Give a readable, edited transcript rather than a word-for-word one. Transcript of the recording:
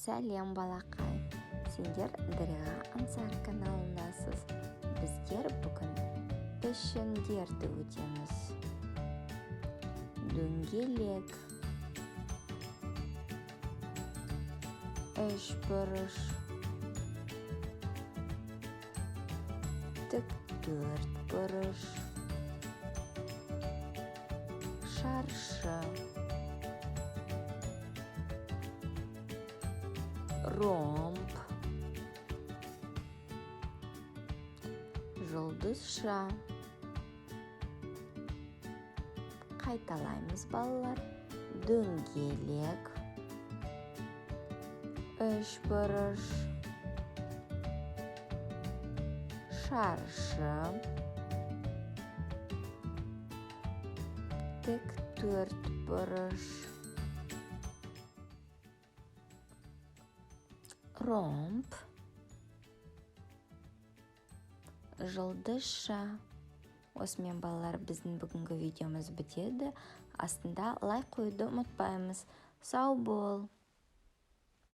Сәлем балақай, сендер Дариға Ансар каналындасыз. Біздер бүгін пішіндерді өтеміз. Дөңгелек, үшбұрыш, тік төртбұрыш, шаршы, ромб, жұлдызша. Қайталаймыз балалар. Дөңгелек, үшбұрыш, шаршы, тік төртбұрыш, ромб, жұлдызша. Осымен балалар, біздің бүгінгі видеомыз бітеді. Астында лайк қоюды ұмытпаймыз. Сау бол!